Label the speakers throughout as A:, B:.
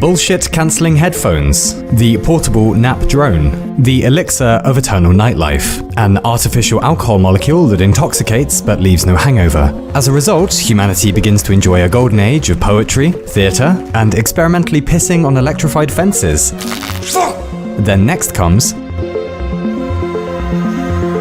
A: Bullshit-cancelling headphones, the portable nap drone, the elixir of eternal nightlife, an artificial alcohol molecule that intoxicates but leaves no hangover. As a result, humanity begins to enjoy a golden age of poetry, theatre, and experimentally pissing on electrified fences. Then next comes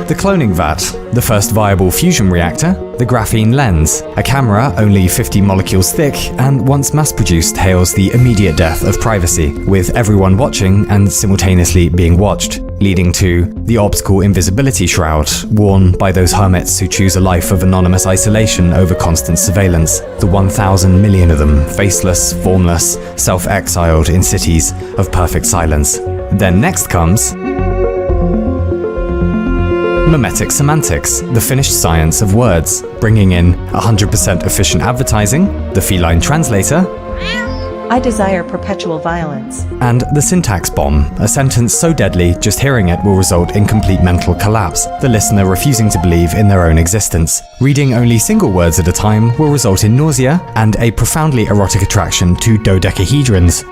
A: the cloning vat, the first viable fusion reactor, the graphene lens, a camera only 50 molecules thick and once mass-produced hails the immediate death of privacy, with everyone watching and simultaneously being watched, leading to the optical invisibility shroud, worn by those hermits who choose a life of anonymous isolation over constant surveillance, the 1,000 million of them, faceless, formless, self-exiled in cities of perfect silence. Then next comes mimetic semantics, the finished science of words, bringing in 100% efficient advertising, the feline translator,
B: I desire perpetual violence,
A: and the syntax bomb, a sentence so deadly just hearing it will result in complete mental collapse, the listener refusing to believe in their own existence. Reading only single words at a time will result in nausea and a profoundly erotic attraction to dodecahedrons.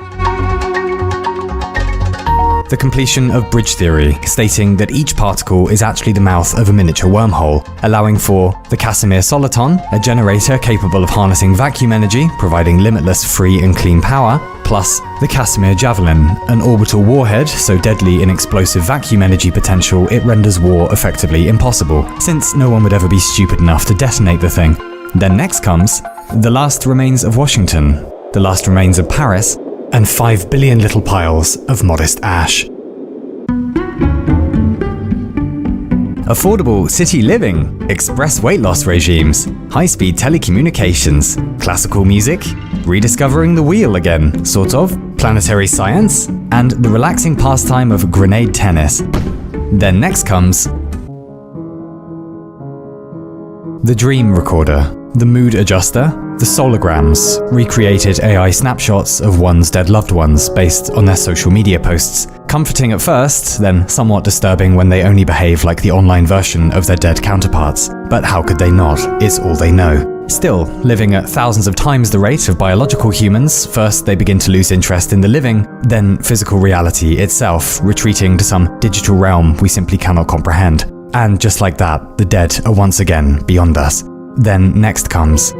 A: The completion of bridge theory, stating that each particle is actually the mouth of a miniature wormhole, allowing for the Casimir soliton, a generator capable of harnessing vacuum energy, providing limitless free and clean power, plus the Casimir javelin, an orbital warhead so deadly in explosive vacuum energy potential it renders war effectively impossible, since no one would ever be stupid enough to detonate the thing. Then next comes the last remains of Washington, the last remains of Paris, and 5 billion little piles of modest ash. Affordable city living, express weight loss regimes, high-speed telecommunications, classical music, rediscovering the wheel again, sort of, planetary science, and the relaxing pastime of grenade tennis. Then next comes the dream recorder, the mood adjuster, the solograms, recreated AI snapshots of one's dead loved ones based on their social media posts. Comforting at first, then somewhat disturbing when they only behave like the online version of their dead counterparts. But how could they not? It's all they know. Still, living at thousands of times the rate of biological humans, first they begin to lose interest in the living, then physical reality itself, retreating to some digital realm we simply cannot comprehend. And just like that, the dead are once again beyond us. Then next comes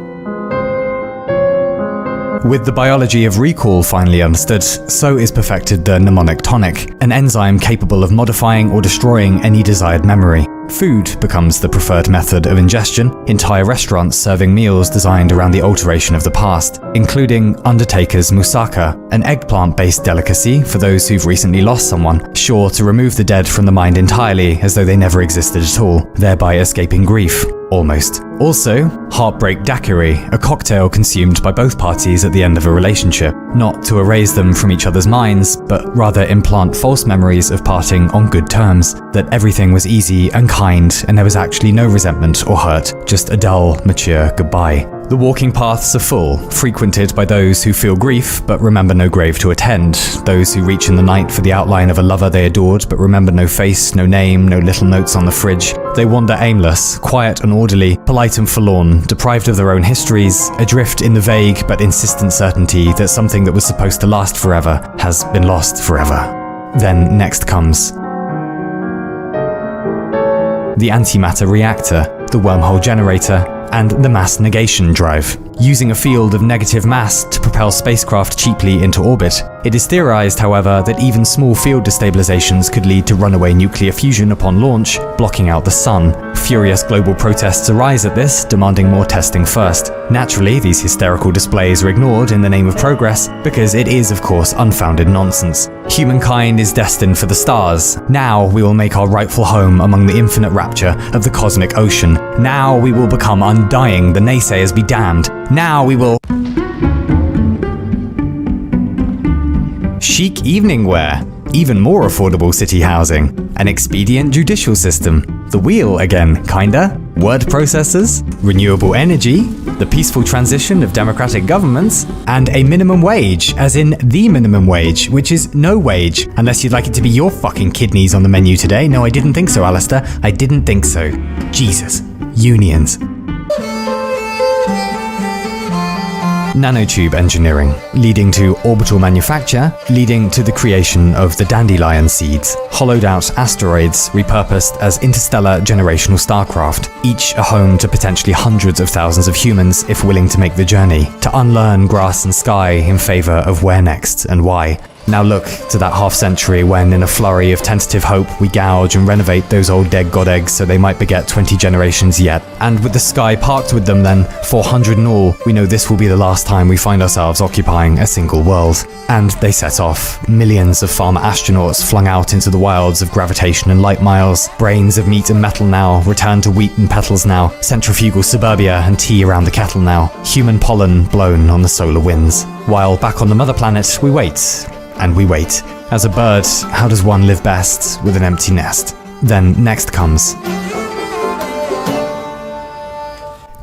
A: with the biology of recall finally understood, so is perfected the mnemonic tonic, an enzyme capable of modifying or destroying any desired memory. Food becomes the preferred method of ingestion, entire restaurants serving meals designed around the alteration of the past, including Undertaker's moussaka, an eggplant-based delicacy for those who've recently lost someone, sure to remove the dead from the mind entirely as though they never existed at all, thereby escaping grief. Almost. Also, heartbreak daiquiri, a cocktail consumed by both parties at the end of a relationship, not to erase them from each other's minds, but rather implant false memories of parting on good terms, that everything was easy and kind and there was actually no resentment or hurt, just a dull, mature goodbye. The walking paths are full, frequented by those who feel grief but remember no grave to attend, those who reach in the night for the outline of a lover they adored but remember no face, no name, no little notes on the fridge. They wander aimless, quiet and orderly, polite and forlorn, deprived of their own histories, adrift in the vague but insistent certainty that something that was supposed to last forever has been lost forever. Then next comes the antimatter reactor, the wormhole generator, and the mass negation drive. Using a field of negative mass to propel spacecraft cheaply into orbit, it is theorized, however, that even small field destabilizations could lead to runaway nuclear fusion upon launch, blocking out the sun. Furious global protests arise at this, demanding more testing first. Naturally, these hysterical displays are ignored in the name of progress, because it is, of course, unfounded nonsense. Humankind is destined for the stars. Now we will make our rightful home among the infinite rapture of the cosmic ocean. Now we will become undying, the naysayers be damned. Now we will chic evening wear, even more affordable city housing, an expedient judicial system, the wheel again, kinda, word processors, renewable energy, the peaceful transition of democratic governments, and a minimum wage, as in the minimum wage, which is no wage, unless you'd like it to be your fucking kidneys on the menu today. No, I didn't think so, Alistair. I didn't think so. Jesus. Unions. nanotube engineering, leading to orbital manufacture, leading to the creation of the dandelion seeds, hollowed out asteroids repurposed as interstellar generational starcraft, each a home to potentially hundreds of thousands of humans if willing to make the journey, to unlearn grass and sky in favor of where next and why. Now look to that half-century when, in a flurry of tentative hope, we gouge and renovate those old dead god eggs so they might beget 20 generations yet. And with the sky parked with them then, 400 in all, we know this will be the last time we find ourselves occupying a single world. And they set off. Millions of farmer astronauts flung out into the wilds of gravitation and light miles. Brains of meat and metal now, return to wheat and petals now. Centrifugal suburbia and tea around the kettle now. Human pollen blown on the solar winds. While back on the mother planet, we wait. And we wait. As a bird, how does one live best with an empty nest? Then next comes.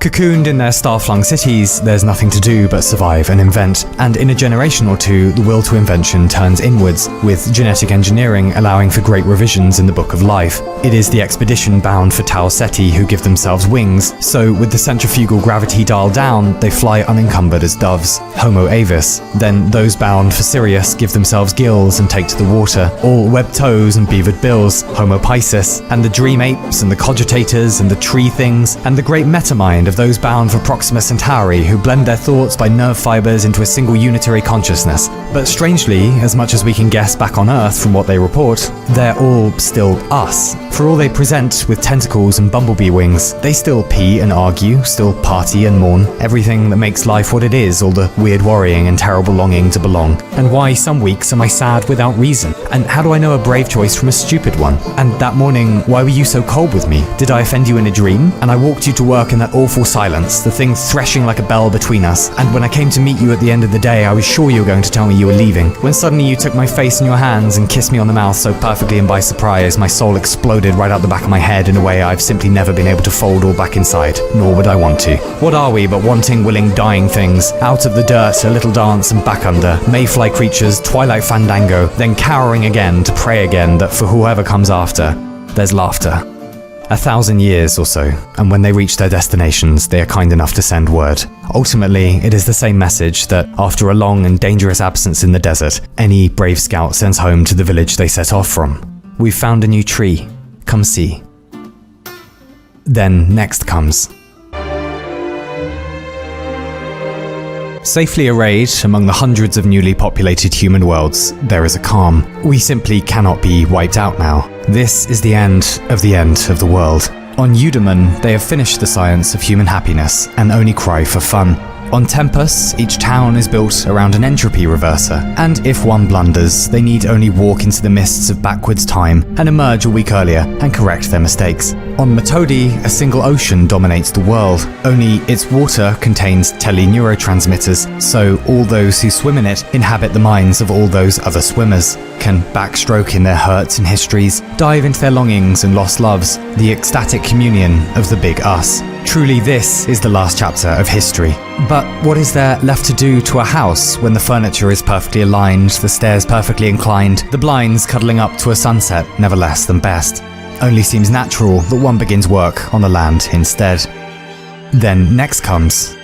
A: Cocooned in their star-flung cities, there's nothing to do but survive and invent, and in a generation or two, the will to invention turns inwards, with genetic engineering allowing for great revisions in the Book of Life. It is the expedition bound for Tau Ceti who give themselves wings, so with the centrifugal gravity dialed down, they fly unencumbered as doves, Homo avis. Then those bound for Sirius give themselves gills and take to the water, all webbed toes and beavered bills, Homo piscis, and the dream apes and the cogitators and the tree things, and the great metamind of those bound for Proxima Centauri who blend their thoughts by nerve fibers into a single unitary consciousness. But strangely, as much as we can guess back on Earth from what they report, they're all still us. For all they present with tentacles and bumblebee wings, they still pee and argue, still party and mourn, everything that makes life what it is, all the weird worrying and terrible longing to belong. And why some weeks am I sad without reason? And how do I know a brave choice from a stupid one? And that morning, why were you so cold with me? Did I offend you in a dream? And I walked you to work in that awful silence, the thing threshing like a bell between us, and when I came to meet you at the end of the day, I was sure you were going to tell me you were leaving. When suddenly you took my face in your hands and kissed me on the mouth so perfectly and by surprise, my soul exploded right out the back of my head in a way I've simply never been able to fold all back inside, nor would I want to. What are we but wanting, willing, dying things? Out of the dirt, a little dance and back under, mayfly creatures, twilight fandango, then cowering again to pray again that for whoever comes after, there's laughter. 1,000 years or so, and when they reach their destinations, they are kind enough to send word. Ultimately, it is the same message that, after a long and dangerous absence in the desert, any brave scout sends home to the village they set off from. We've found a new tree. Come see. Then next comes. Safely arrayed among the hundreds of newly populated human worlds, there is a calm. We simply cannot be wiped out now. This is the end of the world. On Eudaemon, they have finished the science of human happiness and only cry for fun. On Tempus, each town is built around an entropy reverser, and if one blunders, they need only walk into the mists of backwards time and emerge a week earlier and correct their mistakes. On Metodi, a single ocean dominates the world, only its water contains teleneurotransmitters, so all those who swim in it inhabit the minds of all those other swimmers, can backstroke in their hurts and histories, dive into their longings and lost loves, the ecstatic communion of the big us. Truly, this is the last chapter of history. But what is there left to do to a house when the furniture is perfectly aligned, the stairs perfectly inclined, the blinds cuddling up to a sunset never less than best? Only seems natural that one begins work on the land instead. Then next comes.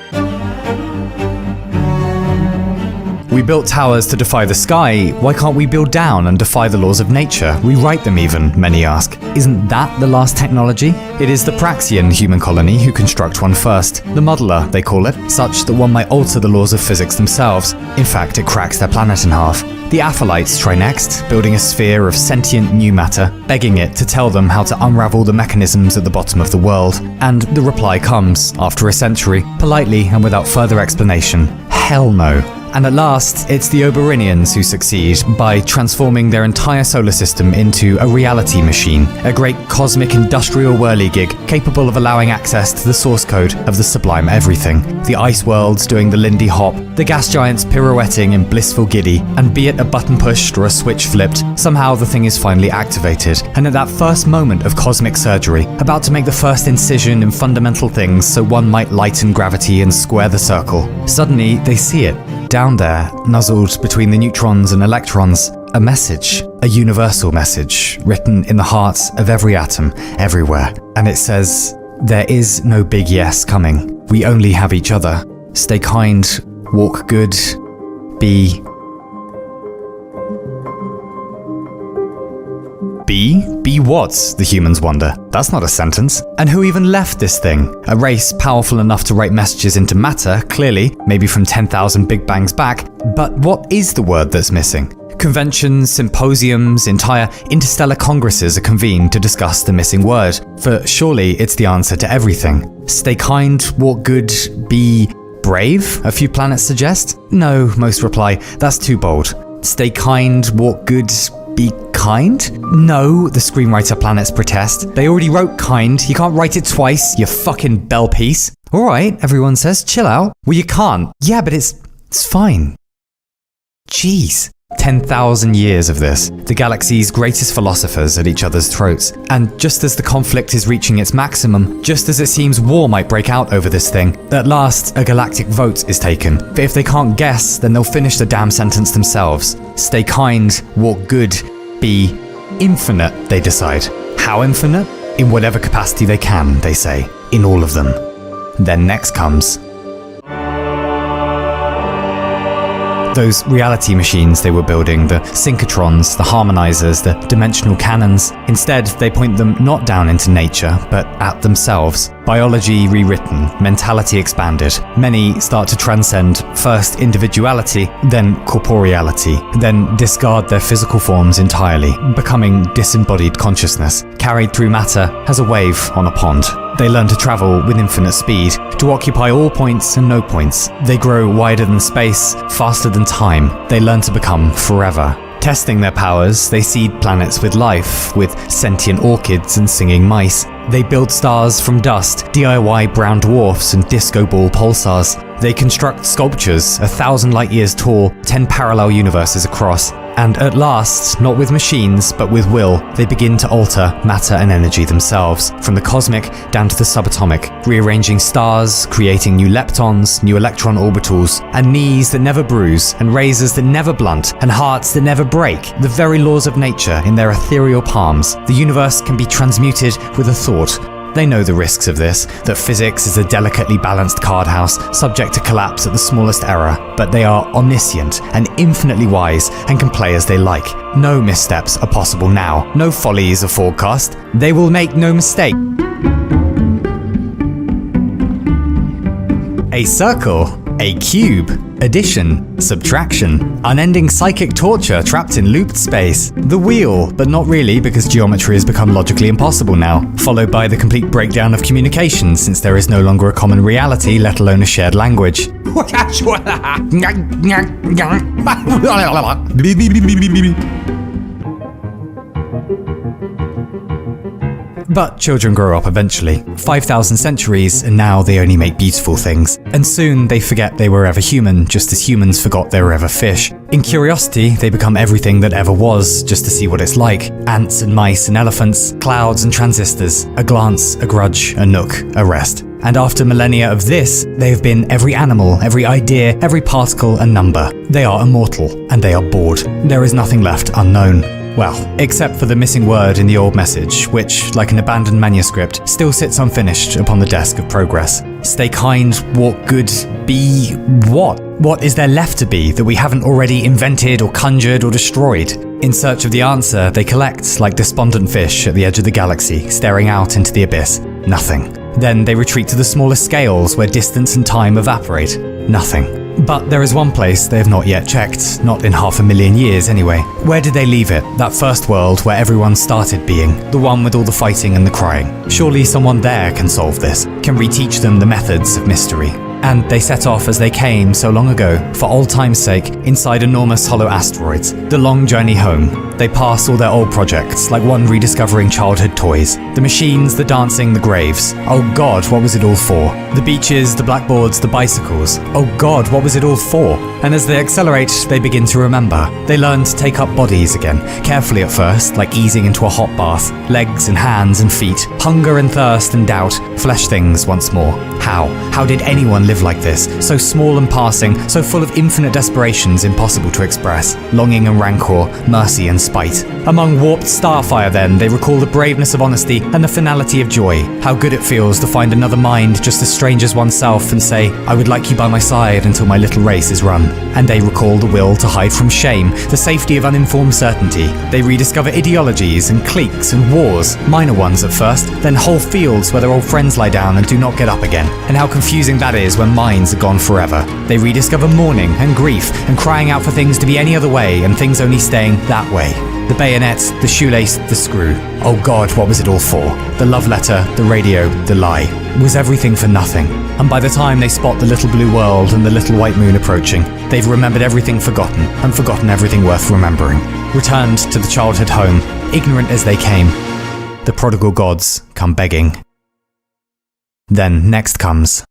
A: We built towers to defy the sky, why can't we build down and defy the laws of nature? Rewrite them even, many ask. Isn't that the last technology? It is the Praxian human colony who construct one first. The muddler, they call it, such that one might alter the laws of physics themselves. In fact, it cracks their planet in half. The Aphelites try next, building a sphere of sentient new matter, begging it to tell them how to unravel the mechanisms at the bottom of the world. And the reply comes, after a century, politely and without further explanation, hell no. And at last, it's the Oberinians who succeed by transforming their entire solar system into a reality machine, a great cosmic industrial whirligig capable of allowing access to the source code of the sublime everything. The ice worlds doing the Lindy Hop, the gas giants pirouetting in blissful giddy, and be it a button pushed or a switch flipped, somehow the thing is finally activated. And at that first moment of cosmic surgery, about to make the first incision in fundamental things so one might lighten gravity and square the circle, suddenly they see it. Down there, nuzzled between the neutrons and electrons, a message, a universal message, written in the heart of every atom, everywhere. And it says, there is no big yes coming. We only have each other. Stay kind walk good, be... Be what? The humans wonder. That's not a sentence. And who even left this thing? A race powerful enough to write messages into matter, clearly, maybe from 10,000 Big Bangs back. But what is the word that's missing? Conventions, symposiums, entire interstellar congresses are convened to discuss the missing word. For surely it's the answer to everything. Stay kind, walk good, be... brave? A few planets suggest? No, most reply, that's too bold. Stay kind, walk good, be kind? No, the screenwriter planets protest. They already wrote kind, you can't write it twice, you fucking bell piece. Alright, everyone says, chill out. Well, you can't. Yeah, but it's fine. Jeez. 10,000 years of this, the galaxy's greatest philosophers at each other's throats. And just as the conflict is reaching its maximum, just as it seems war might break out over this thing, at last a galactic vote is taken. But if they can't guess, then they'll finish the damn sentence themselves. Stay kind, walk good, be infinite, they decide. How infinite? In whatever capacity they can, they say. In all of them. Then next comes... those reality machines they were building, the synchrotrons, the harmonizers, the dimensional cannons. Instead, they point them not down into nature, but at themselves. Biology rewritten, mentality expanded. Many start to transcend first individuality, then corporeality, then discard their physical forms entirely, becoming disembodied consciousness, carried through matter as a wave on a pond. They learn to travel with infinite speed, to occupy all points and no points. They grow wider than space, faster than time. They learn to become forever. Testing their powers, they seed planets with life, with sentient orchids and singing mice. They build stars from dust, DIY brown dwarfs and disco ball pulsars. They construct sculptures 1,000 light years tall, 10 parallel universes across. And at last, not with machines, but with will, they begin to alter matter and energy themselves, from the cosmic down to the subatomic, rearranging stars, creating new leptons, new electron orbitals, and knees that never bruise, and razors that never blunt, and hearts that never break, the very laws of nature in their ethereal palms. The universe can be transmuted with a thought. They know the risks of this, that physics is a delicately balanced card house, subject to collapse at the smallest error, but they are omniscient and infinitely wise and can play as they like. No missteps are possible now, no follies are forecast. They will make no mistake. A circle, a cube, addition, subtraction, unending psychic torture trapped in looped space. The wheel, but not really because geometry has become logically impossible now, followed by the complete breakdown of communication since there is no longer a common reality, let alone a shared language. But children grow up eventually. 5,000 centuries, and now they only make beautiful things. And soon they forget they were ever human, just as humans forgot they were ever fish. In curiosity, they become everything that ever was, just to see what it's like. Ants and mice and elephants, clouds and transistors, a glance, a grudge, a nook, a rest. And after millennia of this, they have been every animal, every idea, every particle and number. They are immortal, and they are bored. There is nothing left unknown. Well, except for the missing word in the old message, which, like an abandoned manuscript, still sits unfinished upon the desk of progress. Stay kind, walk good, be what? What is there left to be that we haven't already invented or conjured or destroyed? In search of the answer, they collect like despondent fish at the edge of the galaxy, staring out into the abyss. Nothing. Then they retreat to the smallest scales where distance and time evaporate. Nothing. But there is one place they have not yet checked, not in 500,000 years anyway. Where did they leave it? That first world where everyone started being, the one with all the fighting and the crying. Surely someone there can solve this, can reteach them the methods of mystery. And they set off as they came so long ago, for old time's sake, inside enormous hollow asteroids. The long journey home. They pass all their old projects, like one rediscovering childhood toys. The machines, the dancing, the graves. Oh God, what was it all for? The beaches, the blackboards, the bicycles. Oh God, what was it all for? And as they accelerate, they begin to remember. They learn to take up bodies again, carefully at first, like easing into a hot bath. Legs and hands and feet, hunger and thirst and doubt, flesh things once more. How? How did anyone live like this? So small and passing, so full of infinite desperations impossible to express. Longing and rancor, mercy and spite. Among warped starfire then, they recall the braveness of honesty and the finality of joy. How good it feels to find another mind just as strange as oneself and say, I would like you by my side until my little race is run. And they recall the will to hide from shame, the safety of uninformed certainty. They rediscover ideologies and cliques and wars, minor ones at first, then whole fields where their old friends lie down and do not get up again. And how confusing that is when minds are gone forever. They rediscover mourning and grief and crying out for things to be any other way and things only staying that way. The bayonet, the shoelace, the screw. Oh God, what was it all for? The love letter, the radio, the lie. Was everything for nothing? And by the time they spot the little blue world and the little white moon approaching, they've remembered everything forgotten and forgotten everything worth remembering. Returned to the childhood home, ignorant as they came. The prodigal gods come begging. Then next comes.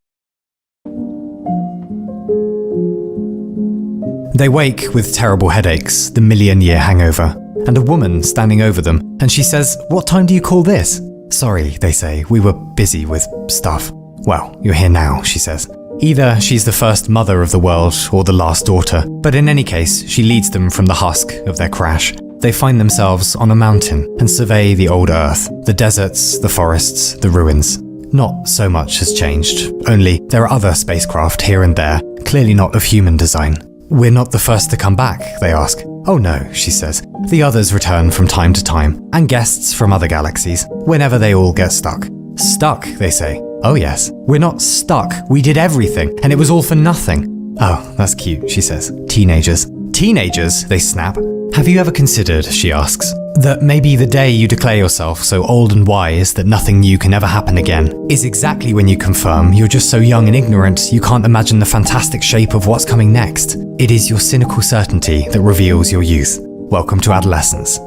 A: They wake with terrible headaches, the million-year hangover, and a woman standing over them, and she says, "What time do you call this?" "Sorry," they say, "we were busy with stuff." "Well, you're here now," she says. Either she's the first mother of the world or the last daughter, but in any case, she leads them from the husk of their crash. They find themselves on a mountain and survey the old earth, the deserts, the forests, the ruins. Not so much has changed, only there are other spacecraft here and there, clearly not of human design. "We're not the first to come back," they ask. "Oh no," she says. "The others return from time to time, and guests from other galaxies, whenever they all get stuck." "Stuck," they say. "Oh yes, we're not stuck. We did everything, and it was all for nothing." "Oh, that's cute," she says. "Teenagers." "Teenagers?" they snap. "Have you ever considered," she asks, "that maybe the day you declare yourself so old and wise that nothing new can ever happen again is exactly when you confirm you're just so young and ignorant you can't imagine the fantastic shape of what's coming next? It is your cynical certainty that reveals your youth. Welcome to adolescence."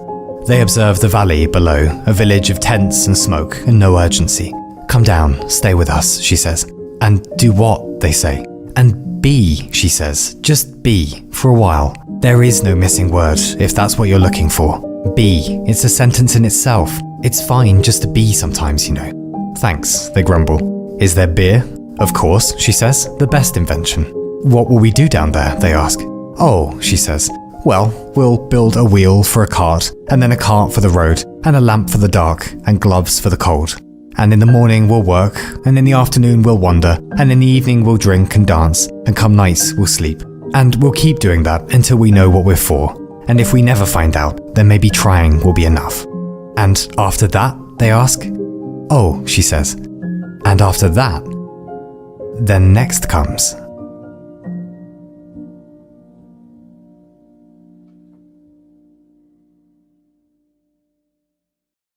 A: They observe the valley below, a village of tents and smoke and no urgency. "Come down, stay with us," she says. "And do what?" they say. "And be," she says. "Just be, for a while. There is no missing word, if that's what you're looking for. Be. It's a sentence in itself. It's fine just to be sometimes, you know." "Thanks," they grumble. "Is there beer?" "Of course," she says. "The best invention." "What will we do down there?" they ask. "Oh," she says. "Well, we'll build a wheel for a cart, and then a cart for the road, and a lamp for the dark, and gloves for the cold. And in the morning we'll work, and in the afternoon we'll wander, and in the evening we'll drink and dance, and come nights we'll sleep. And we'll keep doing that until we know what we're for. And if we never find out, then maybe trying will be enough." "And after that?" they ask. "Oh," she says. "And after that?" Then next comes.